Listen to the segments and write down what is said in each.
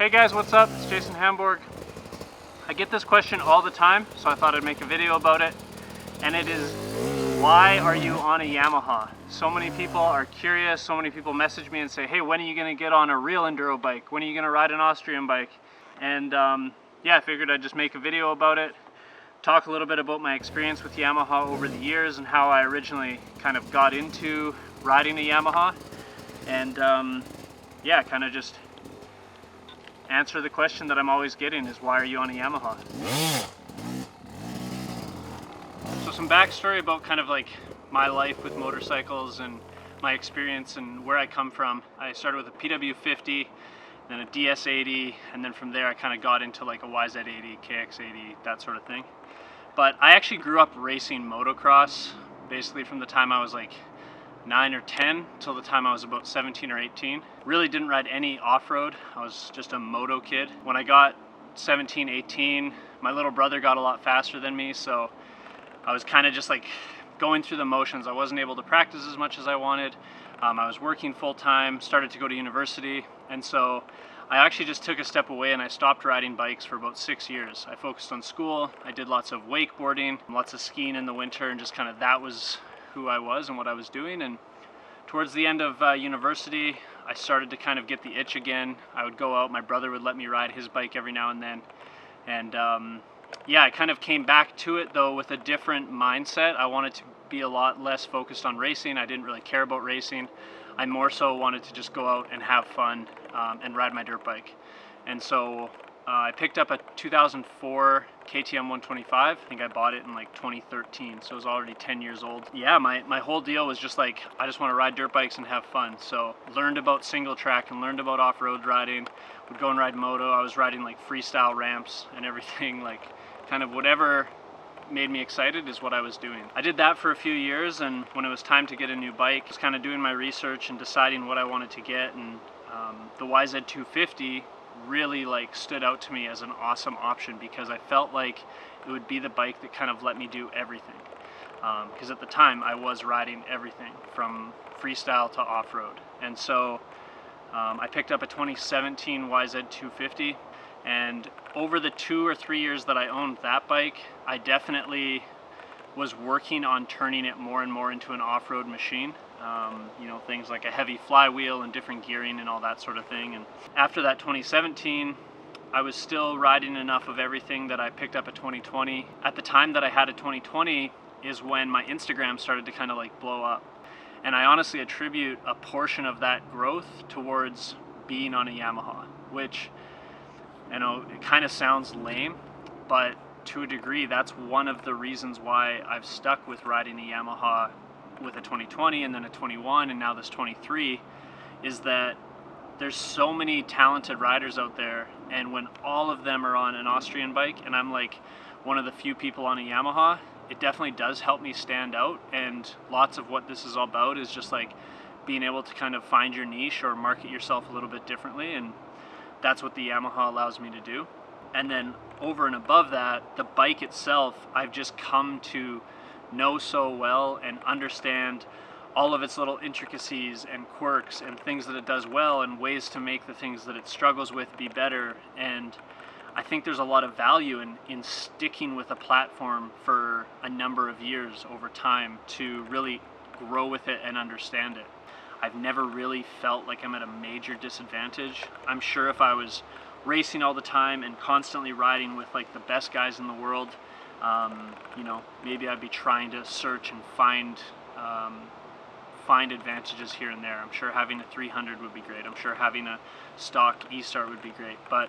Hey guys, what's up? It's Jason Hamburg. I get this question all the time, so I thought I'd make a video about it. And it is, why are you on a Yamaha? So many people are curious, so many people message me and say, hey, when are you gonna get on a real enduro bike? When are you gonna ride an Austrian bike? And yeah, I figured I'd just make a video about it, talk a little bit about my experience with Yamaha over the years and how I originally kind of got into riding a Yamaha. And yeah, kind of just answer the question that I'm always getting is, why are you on a Yamaha? So some backstory about kind of like my life with motorcycles and my experience and where I come from. I started with a PW50, then a DS80, and then from there I kind of got into like a YZ80, KX80, that sort of thing. But I actually grew up racing motocross basically from the time I was like 9 or 10 till the time I was about 17 or 18. Really didn't ride any off-road. I was just a moto kid. When I got 17, 18, my little brother got a lot faster than me, so I was kind of just like going through the motions. I wasn't able to practice as much as I wanted. I was working full-time, started to go to university, and so I actually just took a step away and I stopped riding bikes for about 6 years. I focused on school. I did lots of wakeboarding, lots of skiing in the winter, and just kind of that was who I was and what I was doing. And towards the end of university, I started to kind of get the itch again. I would go out, my brother would let me ride his bike every now and then. And yeah, I kind of came back to it though with a different mindset. I wanted to be a lot less focused on racing. I didn't really care about racing. I more so wanted to just go out and have fun and ride my dirt bike. And so I picked up a 2004 KTM 125. I think I bought it in like 2013, so it was already 10 years old. Yeah, my whole deal was just like, I just want to ride dirt bikes and have fun. So learned about single track and learned about off-road riding. Would go and ride moto. I was riding like freestyle ramps and everything, like kind of whatever made me excited is what I was doing. I did that for a few years, and when it was time to get a new bike, I was kind of doing my research and deciding what I wanted to get, and the YZ250 really like stood out to me as an awesome option because I felt like it would be the bike that kind of let me do everything. Because at the time I was riding everything from freestyle to off-road. And so I picked up a 2017 YZ250, and over the 2 or 3 years that I owned that bike, I definitely was working on turning it more and more into an off-road machine. You know, things like a heavy flywheel and different gearing and all that sort of thing. And after that 2017, I was still riding enough of everything that I picked up a 2020. At the time that I had a 2020 is when my Instagram started to kind of like blow up. And I honestly attribute a portion of that growth towards being on a Yamaha, which, you know, it kind of sounds lame, but to a degree, that's one of the reasons why I've stuck with riding a Yamaha with a 2020 and then a 21 and now this 23, is that there's so many talented riders out there, and when all of them are on an Austrian bike and I'm like one of the few people on a Yamaha, it definitely does help me stand out. And lots of what this is all about is just like being able to kind of find your niche or market yourself a little bit differently, and that's what the Yamaha allows me to do. And then over and above that, the bike itself, I've just come to know so well and understand all of its little intricacies and quirks and things that it does well and ways to make the things that it struggles with be better. And I think there's a lot of value in sticking with a platform for a number of years over time to really grow with it and understand it. I've never really felt like I'm at a major disadvantage. I'm sure if I was racing all the time and constantly riding with like the best guys in the world, you know, maybe I'd be trying to search and find advantages here and there. I'm sure having a 300 would be great. I'm sure having a stock E-Star would be great. But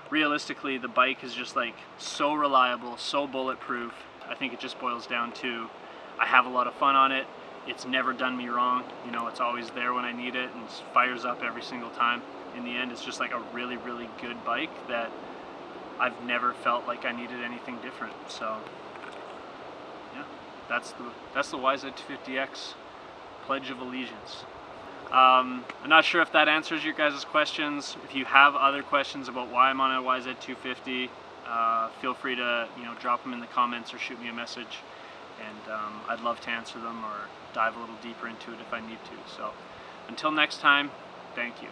realistically, the bike is just like so reliable, so bulletproof. I think it just boils down to I have a lot of fun on it. It's never done me wrong. You know, it's always there when I need it and it fires up every single time. In the end, it's just like a really, really good bike that I've never felt like I needed anything different. So yeah, that's the YZ250X Pledge of Allegiance. I'm not sure if that answers your guys' questions. If you have other questions about why I'm on a YZ250, feel free to, you know, drop them in the comments or shoot me a message, and I'd love to answer them or dive a little deeper into it if I need to. So until next time, thank you.